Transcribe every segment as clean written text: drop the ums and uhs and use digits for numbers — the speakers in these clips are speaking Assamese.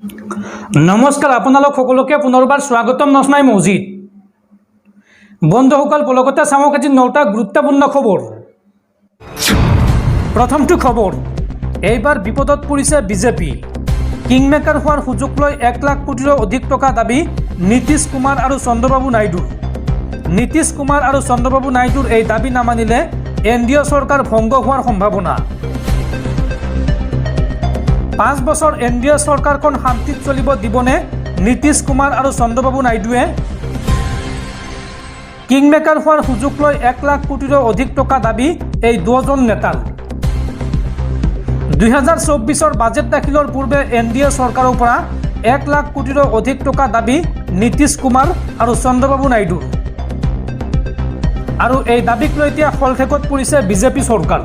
নমস্কাৰ আপোনালোক সকলোকে পুনৰবাৰ স্বাগতম নচনাই মছজিদ বন্ধুসকল পলকতে চাওক আজি 9টা গুৰুত্বপূৰ্ণ খবৰ। প্ৰথমটো খবৰ, এইবাৰ বিপদত পৰিছে বিজেপি। কিংমেকাৰ হোৱাৰ সুযোগ লৈ 1 লাখ কোটিৰো অধিক টকা দাবী নীতিশ কুমাৰ আৰু চন্দ্ৰবাবু নাইডুৰ। নীতিশ কুমাৰ আৰু চন্দ্ৰবাবু নাইডুৰ এই দাবী নামানিলে এনডিএ চৰকাৰ ভংগ হোৱাৰ সম্ভাৱনা। 5 বছৰ এনডিএ চৰকাৰখন শান্তিত চলিব দিবনে নীতিশ কুমাৰ আৰু চন্দ্ৰবাবু নাইডুৱে? কিংমেকাৰ হোৱাৰ সুযোগ লৈ 1 লাখ কোটিৰো অধিক টকা দাবী এই দুজন নেতাৰ। 2024 বাজেট দাখিলৰ পূৰ্বে এনডিএ চৰকাৰৰ পৰা 1 লাখ কোটিৰো অধিক টকা দাবী নীতিশ কুমাৰ আৰু চন্দ্ৰবাবু নাইডুৰ। আৰু এই দাবীক লৈ এতিয়া হলঠেকত পৰিছে বিজেপি চৰকাৰ।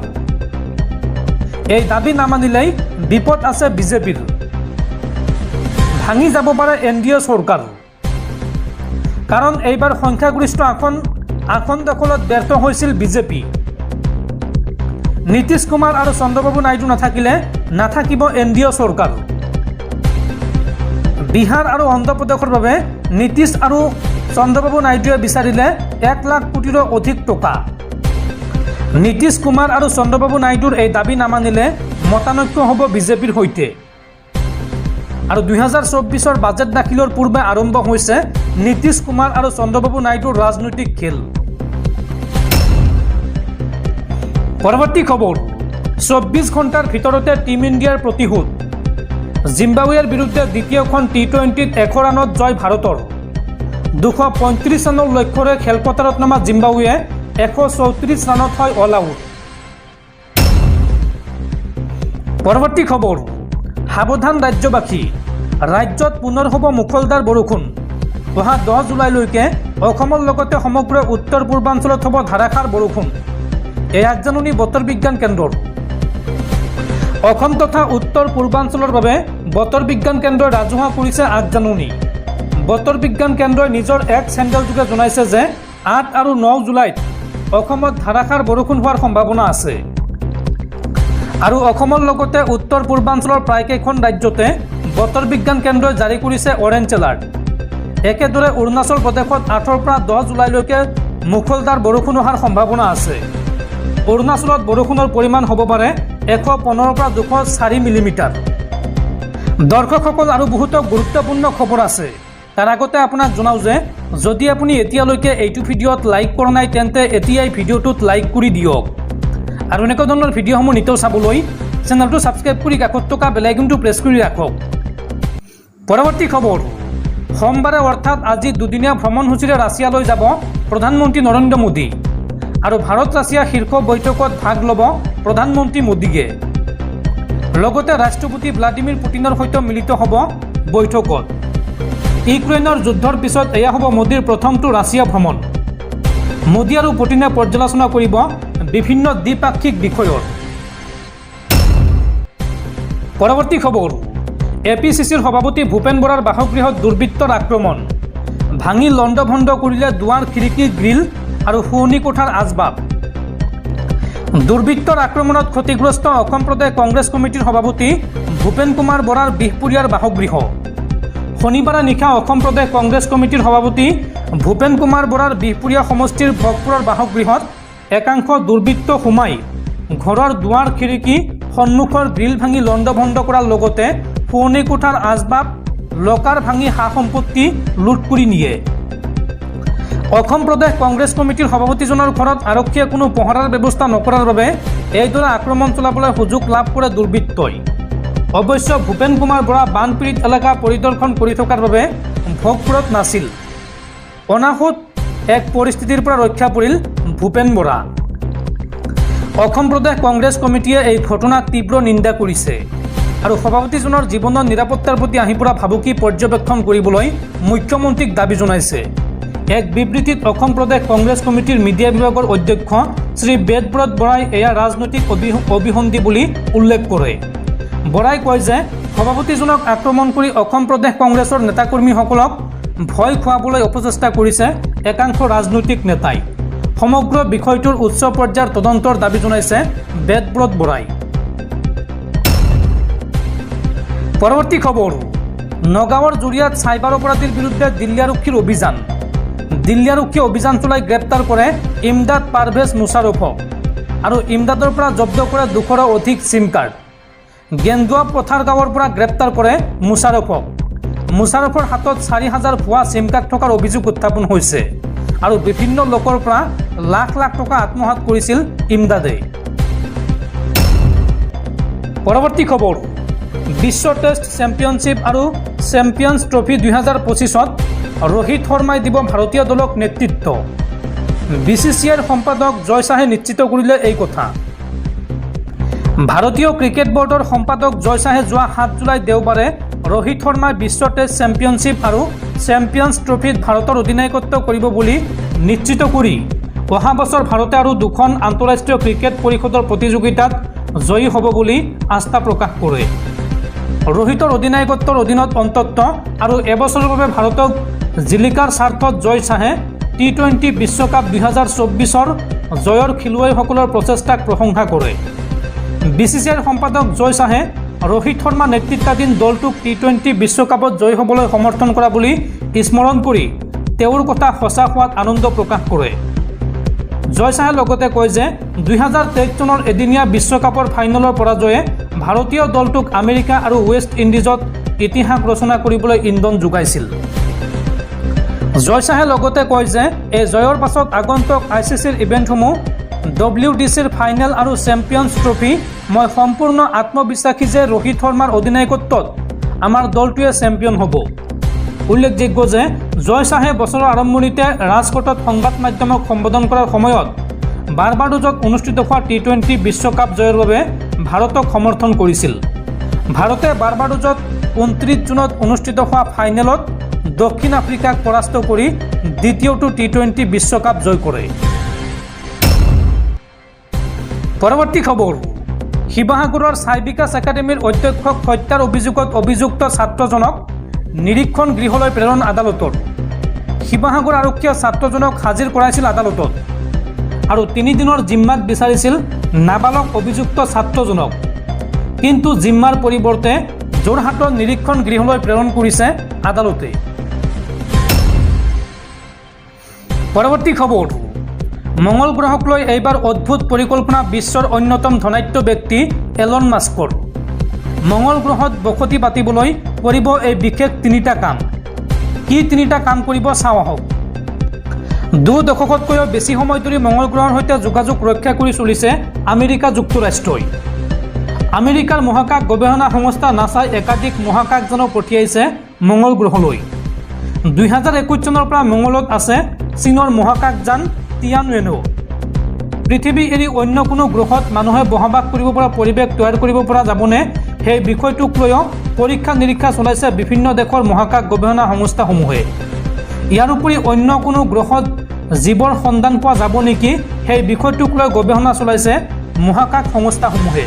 এই দাবী নামানিলেই বিপদ আছে বিজেপিৰ, ভাঙি যাব পাৰে এনডিএ চৰকাৰ। কাৰণ এইবাৰ সংখ্যাগৰিষ্ঠ আসন দখলত ব্যৰ্থ হৈছিল বিজেপি। নীতিশ কুমাৰ আৰু চন্দ্ৰবাবু নাইডু নাথাকিব এনডিএ চৰকাৰ। বিহাৰ আৰু অন্ধ্ৰপ্ৰদেশৰ বাবে নীতিশ আৰু চন্দ্ৰবাবু নাইডুৱে বিচাৰিলে 1 লাখ কোটিৰো অধিক টকা। নীতিশ কুমাৰ আৰু চন্দ্ৰবাবু নাইডুৰ এই দাবী নামানিলে মতানৈক্য হ'ব বিজেপিৰ সৈতে। আৰু 2024 বাজেট দাখিলৰ পূৰ্বে আৰম্ভ হৈছে নীতিশ কুমাৰ আৰু চন্দ্ৰবাবু নাইডুৰ ৰাজনৈতিক খেল। পৰৱৰ্তী খবৰ, 24 ঘণ্টাৰ ভিতৰতে টিম ইণ্ডিয়াৰ প্ৰতিশোধ। জিম্বাবুৱেৰ বিৰুদ্ধে দ্বিতীয়খন টি20ত 100 ৰানত জয় ভাৰতৰ। 235 ৰানৰ লক্ষ্যৰে খেলপথাৰত নমা জিম্বাবুৱে 134 ৰানত হয় অল আউট। পৰৱৰ্তী খবৰ, সাৱধান ৰাজ্যবাসী, ৰাজ্যত পুনৰ হ'ব মুখলধাৰ বৰষুণ। অহা 10 জুলাইলৈকে অসমৰ লগতে সমগ্ৰ উত্তৰ পূৰ্বাঞ্চলত হ'ব ধাৰাসাৰ বৰষুণ। এই আগজাননী বতৰ বিজ্ঞান কেন্দ্ৰৰ। অসম তথা উত্তৰ পূৰ্বাঞ্চলৰ বাবে বতৰ বিজ্ঞান কেন্দ্ৰই ৰাজহুৱা কৰিছে আগজাননী। বতৰ বিজ্ঞান কেন্দ্ৰই নিজৰ এক্স হেণ্ডেলযোগে জনাইছে যে 8 আৰু 9 জুলাইত অসমত ধাৰাসাৰ বৰষুণ হোৱাৰ সম্ভাৱনা আছে। আৰু অসমৰ লগতে উত্তৰ পূৰ্বাঞ্চলৰ প্ৰায়কেইখন ৰাজ্যতে বতৰ বিজ্ঞান কেন্দ্ৰই জাৰি কৰিছে অৰেঞ্জ এলাৰ্ট। একেদৰে অৰুণাচল প্ৰদেশত 8ৰ পৰা 10 জুলাইলৈকে মুখলধাৰ বৰষুণ হোৱাৰ সম্ভাৱনা আছে। অৰুণাচলত বৰষুণৰ পৰিমাণ হ'ব পাৰে 115 পৰা 204 মিলিমিটাৰ। দৰ্শকসকল, আৰু বহুতো গুৰুত্বপূৰ্ণ খবৰ আছে। তাৰ আগতে আপোনাক জনাওঁ যে যদি আপুনি এতিয়ালৈকে এইটো ভিডিঅ'ত লাইক কৰা নাই তেন্তে এতিয়াই ভিডিঅ'টোত লাইক কৰি দিয়ক। আৰু এনেকুৱা ধৰণৰ ভিডিঅ'সমূহ নিতৌ চাবলৈ চেনেলটো ছাবস্ক্ৰাইব কৰি কাষত থকা বেল আইকনটো প্ৰেছ কৰি ৰাখক। পৰৱৰ্তী খবৰ, সোমবাৰে অৰ্থাৎ আজি দুদিনীয়া ভ্ৰমণসূচীৰে ৰাছিয়ালৈ যাব প্ৰধানমন্ত্ৰী নৰেন্দ্ৰ মোদী। আৰু ভাৰত ৰাছিয়া শীৰ্ষ বৈঠকত ভাগ ল'ব প্ৰধানমন্ত্ৰী মোদীয়ে। লগতে ৰাষ্ট্ৰপতি ভ্লাডিমিৰ পুটিনৰ সৈতে মিলিত হ'ব বৈঠকত। ইউক্ৰেইনৰ যুদ্ধৰ পিছত এয়া হ'ব মোদীৰ প্ৰথমটো ৰাছিয়া ভ্ৰমণ। মোদী আৰু পুটিনে পৰ্যালোচনা কৰিব বিভিন্ন দ্বিপাক্ষিক বিষয়ৰ। পৰৱৰ্তী খবৰ, APCCৰ সভাপতি ভূপেন বৰাৰ বাসগৃহত দুৰ্বৃত্তৰ আক্ৰমণ। ভাঙি লণ্ডভণ্ড কৰিলে দুৱাৰ, খিৰিকী, গ্ৰিল আৰু শোৱনি কোঠাৰ আচবাব। দুৰ্বৃত্তৰ আক্ৰমণত ক্ষতিগ্ৰস্ত অসম প্ৰদেশ কংগ্ৰেছ কমিটিৰ সভাপতি ভূপেন কুমাৰ বৰাৰ বিহপুৰীয়াৰ বাসগৃহ। শনিবাৰে নিশা অসম প্ৰদেশ কংগ্ৰেছ কমিটিৰ সভাপতি ভূপেন কুমাৰ বৰাৰ বিহপুৰীয়া সমষ্টিৰ ভোগপুৰৰ বাসগৃহত একাংশ দুৰ্বৃত্ত সোমাই ঘৰৰ দুৱাৰ, খিৰিকী, সন্মুখৰ গ্ৰিল ভাঙি লণ্ডভণ্ড কৰাৰ লগতে শোৱনি কোঠাৰ আচবাব, লকাৰ ভাঙি সা সম্পত্তি লুট কৰি নিয়ে। অসম প্ৰদেশ কংগ্ৰেছ কমিটিৰ সভাপতিজনৰ ঘৰত আৰক্ষীয়ে কোনো পহৰাৰ ব্যৱস্থা নকৰাৰ বাবে এইদৰে আক্ৰমণ চলাবলৈ সুযোগ লাভ কৰে দুৰ্বৃত্তই। অৱশ্যে ভূপেন কুমাৰ বৰা বানপীড়িত এলেকা পৰিদৰ্শন কৰি থকাৰ বাবে ভোগপুৰত নাছিল। অনাহুত এক পৰিস্থিতিৰ পৰা ৰক্ষা পৰিল ভূপেন বৰা। অসম প্ৰদেশ কংগ্ৰেছ কমিটিয়ে এই ঘটনাক তীব্ৰ নিন্দা কৰিছে আৰু সভাপতিজনৰ জীৱনৰ নিৰাপত্তাৰ প্ৰতি আহি পৰা ভাবুকি পৰ্যবেক্ষণ কৰিবলৈ মুখ্যমন্ত্ৰীক দাবী জনাইছে। এক বিবৃতিত অসম প্ৰদেশ কংগ্ৰেছ কমিটিৰ মিডিয়া বিভাগৰ অধ্যক্ষ শ্ৰী বেদব্ৰত বৰাই এয়া ৰাজনৈতিক অভিসন্ধি বুলি উল্লেখ কৰে। বৰাই কয় যে সভাপতিজনক আক্ৰমণ কৰি অসম প্ৰদেশ কংগ্ৰেছৰ নেতাকৰ্মীসকলক ভয় খুৱাবলৈ অপচেষ্টা কৰিছে একাংশ ৰাজনৈতিক নেতাই। সমগ্ৰ বিষয়টোৰ উচ্চ পৰ্যায়ৰ তদন্তৰ দাবী জনাইছে বেদব্ৰত বৰাই। পৰৱৰ্তী খবৰ, নগাঁৱৰ জুৰিয়াত চাইবাৰ অপৰাধীৰ বিৰুদ্ধে দিল্লী আৰক্ষীৰ অভিযান। দিল্লী আৰক্ষীয়ে অভিযান চলাই গ্ৰেপ্তাৰ কৰে ইমদাদ পাৰভেজ মুছাৰফক আৰু ইমদাদৰ পৰা জব্দ কৰে 200ৰো অধিক চিম কাৰ্ড। গেন্দুৱা পথাৰ গাঁৱৰ পৰা গ্ৰেপ্তাৰ কৰে মুছাৰফক। মুছাৰফৰ হাতত 4000 ভুৱা চিম কাৰ্ড থকাৰ অভিযোগ উত্থাপন হৈছে আৰু বিভিন্ন লোকৰ পৰা লাখ লাখ টকা আত্মসাৎ কৰিছিল ইমদাদে। পৰৱৰ্তী খবৰ, বিশ্ব টেষ্ট চেম্পিয়নশ্বিপ আৰু চেম্পিয়ন্স ট্ৰফি 2025ত ৰোহিত শৰ্মাই দিব ভাৰতীয় দলক নেতৃত্ব। BCCIৰ সম্পাদক জয় শাহে নিশ্চিত কৰিলে এই কথা। ভাৰতীয় ক্ৰিকেট বৰ্ডৰ সম্পাদক জয় শাহে যোৱা 7 জুলাই দেওবাৰে ৰোহিত শৰ্মাই বিশ্ব টেষ্ট চেম্পিয়নশ্বিপ আৰু চেম্পিয়ন্স ট্ৰফিত ভাৰতৰ অধিনায়কত্ব কৰিব বুলি নিশ্চিত কৰি অহা বছৰ ভাৰতে আৰু 2খন আন্তঃৰাষ্ট্ৰীয় ক্ৰিকেট পৰিষদৰ প্ৰতিযোগিতাত জয়ী হ'ব বুলি আস্থা প্ৰকাশ কৰে। ৰোহিতৰ অধিনায়কত্বৰ অধীনত অন্ততঃ আৰু এবছৰৰ বাবে ভাৰতক জিলিকাৰ স্বাৰ্থত জয় শাহে T20 বিশ্বকাপ 2024ৰ জয়ৰ খেলুৱৈসকলৰ প্ৰচেষ্টাক প্ৰশংসা কৰে। BCCIৰ সম্পাদক জয় শাহে ৰোহিত শৰ্মা নেতৃত্বাধীন দলটোক T20 বিশ্বকাপত জয়ী হ'বলৈ সমৰ্থন কৰা বুলি স্মৰণ কৰি তেওঁৰ কথা সঁচা হোৱাত আনন্দ প্ৰকাশ কৰে। জয় শাহে লগতে কয় যে 2023 চনৰ এদিনীয়া বিশ্বকাপৰ ফাইনেলৰ পৰাজয়ে ভাৰতীয় দলটোক আমেৰিকা আৰু ৱেষ্ট ইণ্ডিজত ইতিহাস ৰচনা কৰিবলৈ ইন্ধন যোগাইছিল। জয় শাহে লগতে কয় যে এই জয়ৰ পাছত আগন্তুক ICCৰ ইভেণ্টসমূহ WDCৰ ফাইনেল আৰু চেম্পিয়ন্স ট্ৰফি মই সম্পূৰ্ণ আত্মবিশ্বাসী যে ৰোহিত শৰ্মাৰ অধিনায়কত্বত আমাৰ দলটোৱে চেম্পিয়ন হ'ব। উল্লেখযোগ্য যে জয় শাহে বছৰৰ আৰম্ভণিতে ৰাজকোটত সংবাদ মাধ্যমক সম্বোধন কৰাৰ সময়ত বাৰ্বাডোছত অনুষ্ঠিত হোৱা T20 বিশ্বকাপ জয়ৰ বাবে ভাৰতক সমৰ্থন কৰিছিল। ভাৰতে বাৰ্বাডোছত 29 জুনত অনুষ্ঠিত হোৱা ফাইনেলত দক্ষিণ আফ্ৰিকাক পৰাস্ত কৰি দ্বিতীয়টো T20 বিশ্বকাপ জয় কৰে। পৰৱৰ্তী খবৰ, শিৱসাগৰৰ চাই বিকাশ একাডেমীৰ অধ্যক্ষক হত্যাৰ অভিযোগত অভিযুক্ত ছাত্ৰজনক নিৰীক্ষণ গৃহলৈ প্ৰেৰণ আদালতৰ। শিৱসাগৰ আৰক্ষীয়ে ছাত্ৰজনক হাজিৰ কৰাইছিল আদালতত আৰু 3 দিনৰ জিম্মাত বিচাৰিছিল নাবালক অভিযুক্ত ছাত্ৰজনক, কিন্তু জিম্মাৰ পৰিৱৰ্তে যোৰহাটৰ নিৰীক্ষণ গৃহলৈ প্ৰেৰণ কৰিছে আদালতে। পৰৱৰ্তী খবৰ, মঙ্গল গ্ৰহক লৈ এইবাৰ অদ্ভুত পৰিকল্পনা বিশ্বৰ অন্যতম ধনাঢ্য ব্যক্তি এলন মাস্কৰ। মঙ্গল গ্ৰহত বসতি পাতিবলৈ কৰিব এই বিশেষ 3টা কাম। কি 3টা কাম কৰিব চাওঁ আহক। 2 দশকতকৈও বেছি সময় ধৰি মঙ্গল গ্ৰহৰ সৈতে যোগাযোগ ৰক্ষা কৰি চলিছে আমেৰিকা যুক্তৰাষ্ট্ৰই। আমেৰিকাৰ মহাকাশ গৱেষণা সংস্থা নাছাই একাধিক মহাকাশযানক পঠিয়াইছে মঙ্গল গ্ৰহলৈ। 2021 চনৰ পৰা মঙ্গলত আছে চীনৰ মহাকাশযান টিয়ানৱেনো। পৃথিৱী এৰি অন্য কোনো গ্ৰহত মানুহে বসবাস কৰিব পৰা পৰিৱেশ তৈয়াৰ কৰিব পৰা যাবনে সেই বিষয়টোক লৈও পৰীক্ষা নিৰীক্ষা চলাইছে বিভিন্ন দেশৰ মহাকাশ গৱেষণা সংস্থাসমূহে। ইয়াৰ উপৰি অন্য কোনো গ্ৰহত জীৱৰ সন্ধান পোৱা যাব নেকি সেই বিষয়টোক লৈ গৱেষণা চলাইছে মহাকাশ সংস্থাসমূহে।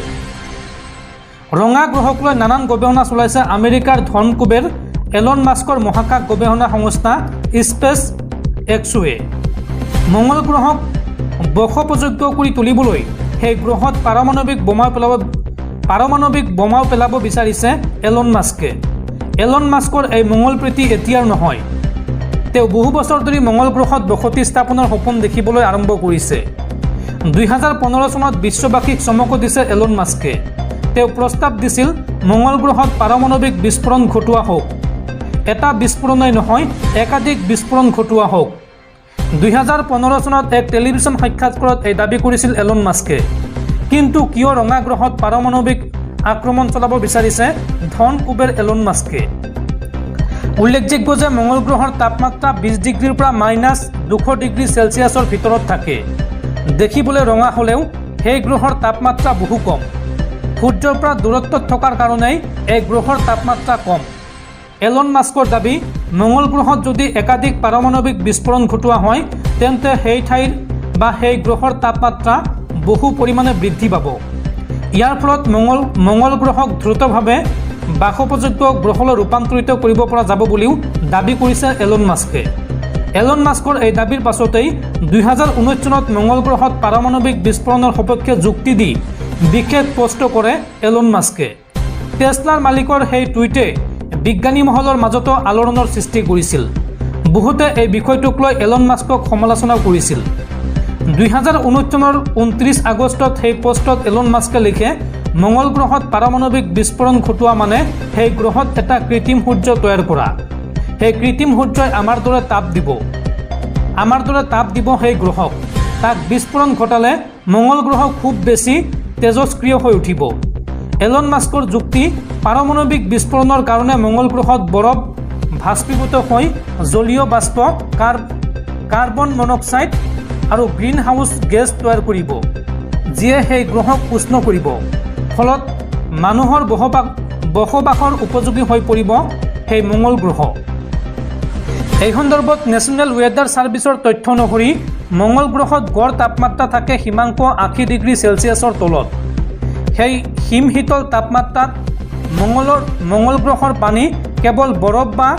ৰঙা গ্ৰহক লৈ নানান গৱেষণা চলাইছে আমেৰিকাৰ ধন কুবেৰ এলন মাস্কৰ মহাকাশ গৱেষণা সংস্থা স্পেচ এক্সৱে। মঙ্গল গ্ৰহক বসবাসযোগ্য কৰি তুলিবলৈ সেই গ্ৰহত পাৰমাণৱিক বোমাও পেলাব বিচাৰিছে এলন মাস্কে। এলন মাস্কৰ এই মঙ্গল প্ৰীতি এতিয়াৰ নহয়। তেওঁ বহু বছৰ ধৰি মঙ্গল গ্ৰহত বসতি স্থাপনৰ সপোন দেখিবলৈ আৰম্ভ কৰিছে। 2015 চনত বিশ্ববাসীক চমকো দিছে এলন মাস্কে। তেওঁ প্ৰস্তাৱ দিছিল মঙ্গল গ্ৰহত পাৰমাণৱিক বিস্ফোৰণ ঘটোৱা হওক। এটা বিস্ফোৰণেই নহয়, একাধিক বিস্ফোৰণ ঘটোৱা হওক। 2015 চনত এক টেলিভিছন সাক্ষাৎকাৰত এই দাবী কৰিছিল এলন মাস্কে। কিন্তু কিয় ৰঙা গ্ৰহত পাৰমাণৱিক আক্ৰমণ চলাব বিচাৰিছে ধন কুবেৰ এলন মাস্কে? উল্লেখযোগ্য যে মঙ্গল গ্ৰহৰ তাপমাত্ৰা 20 ডিগ্ৰীৰ পৰা -200 ডিগ্ৰী চেলচিয়াছৰ ভিতৰত থাকে। দেখিবলৈ ৰঙা হ'লেও সেই গ্ৰহৰ তাপমাত্ৰা বহু কম। সূৰ্যৰ পৰা দূৰত্বত থকাৰ কাৰণেই এই গ্ৰহৰ তাপমাত্ৰা কম। এলন মাস্কৰ দাবী, মঙ্গল গ্ৰহত যদি একাধিক পাৰমাণৱিক বিস্ফোৰণ ঘটোৱা হয় তেন্তে সেই ঠাইৰ বা সেই গ্ৰহৰ তাপমাত্ৰা বহু পৰিমাণে বৃদ্ধি পাব। ইয়াৰ ফলত মঙ্গল গ্ৰহক দ্ৰুতভাৱে বাসোপযোগ্য গ্ৰহলৈ ৰূপান্তৰিত কৰিব পৰা যাব বুলিও দাবী কৰিছে এলন মাস্কে। এলন মাস্কৰ এই দাবীৰ পাছতেই 2019 চনত মঙ্গল গ্ৰহত পাৰমাণৱিক বিস্ফোৰণৰ সপক্ষে যুক্তি দি বিশেষ পোষ্ট কৰে এলন মাস্কে। টেছলাৰ মালিকৰ সেই টুইটে বিজ্ঞানী মহলৰ মাজতো আলোড়নৰ সৃষ্টি কৰিছিল। বহুতে এই বিষয়টোক লৈ এলন মাস্কক সমালোচনা কৰিছিল। 2019 চনৰ 29 আগষ্টত সেই পোষ্টত এলন মাস্কে লিখে, মঙ্গল গ্ৰহত পাৰমাণৱিক বিস্ফোৰণ ঘটোৱা মানে সেই গ্ৰহত এটা কৃত্ৰিম সূৰ্য তৈয়াৰ কৰা। সেই কৃত্ৰিম সূৰ্যই আমাৰ দৰে তাপ দিব সেই গ্ৰহক। তাক বিস্ফোৰণ ঘটালে মঙ্গল গ্ৰহ খুব বেছি তেজস্ক্ৰিয় হৈ উঠিব। এলন মাস্কৰ যুক্তি, পাৰমাণৱিক বিস্ফোৰণৰ কাৰণে মঙ্গল গ্ৰহত বৰফ ভাস্পীভূত হৈ জলীয় বাষ্প, কাৰ্বন মনক্সাইড আৰু গ্ৰীণ হাউচ গেছ তৈয়াৰ কৰিব, যিয়ে সেই গ্ৰহক উষ্ণ কৰিব। ফলত মানুহৰ বসবাসৰ উপযোগী হৈ পৰিব সেই মঙ্গল গ্ৰহ। এই সন্দৰ্ভত নেশ্যনেল ৱেডাৰ ছাৰ্ভিচৰ তথ্য অনুসৰি মঙ্গল গ্ৰহত গড় তাপমাত্ৰা থাকে হিমাংক 80 ডিগ্ৰী চেলছিয়াছৰ তলত। সেই হিমশীতল তাপমাত্ৰাত মঙ্গল গ্ৰহৰ পানী কেৱল বৰফ বা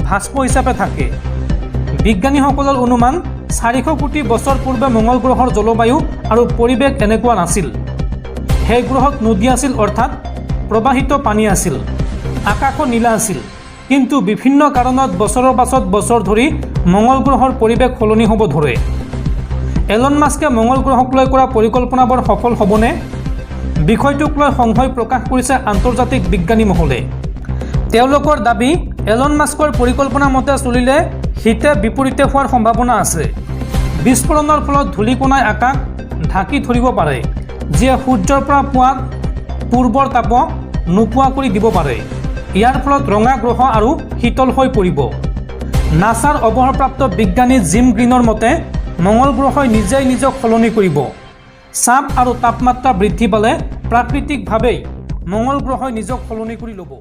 ভাস্প হিচাপে থাকে। বিজ্ঞানীসকলৰ অনুমান 400 কোটি বছৰ পূৰ্বে মঙ্গল গ্ৰহৰ জলবায়ু আৰু পৰিৱেশ এনেকুৱা নাছিল। সেই গ্ৰহত নদী আছিল, অৰ্থাৎ প্ৰবাহিত পানী আছিল, আকাশো নীলা আছিল। কিন্তু বিভিন্ন কাৰণত বছৰৰ পাছত বছৰ ধৰি মঙ্গল গ্ৰহৰ পৰিৱেশ সলনি হ'ব ধৰে। এলন মাস্কে মঙ্গল গ্ৰহক লৈ কৰা পৰিকল্পনাবোৰ সফল হ'বনে? বিষয়টোক লৈ সংশয় প্ৰকাশ কৰিছে আন্তৰ্জাতিক বিজ্ঞানী মহলে। তেওঁলোকৰ দাবী, এলন মাস্কৰ পৰিকল্পনা মতে চলিলে শীতে বিপৰীতে হোৱাৰ সম্ভাৱনা আছে। বিস্ফোৰণৰ ফলত ধূলিকণাই আকাশ ঢাকি ধৰিব পাৰে, যিয়ে সূৰ্যৰ পৰা পোৱা পূৰ্বৰ তাপ নোপোৱা কৰি দিব পাৰে। ইয়াৰ ফলত ৰঙা গ্ৰহ আৰু শীতল হৈ পৰিব। নাছাৰ অৱসৰপ্ৰাপ্ত বিজ্ঞানী জিম গ্ৰীনৰ মতে, মঙ্গল গ্ৰহই নিজেই নিজক সলনি কৰিব। চাপ আৰু তাপমাত্ৰা বৃদ্ধি পালে প্ৰাকৃতিকভাৱেই মঙ্গল গ্ৰহই নিজক সলনি কৰি ল'ব।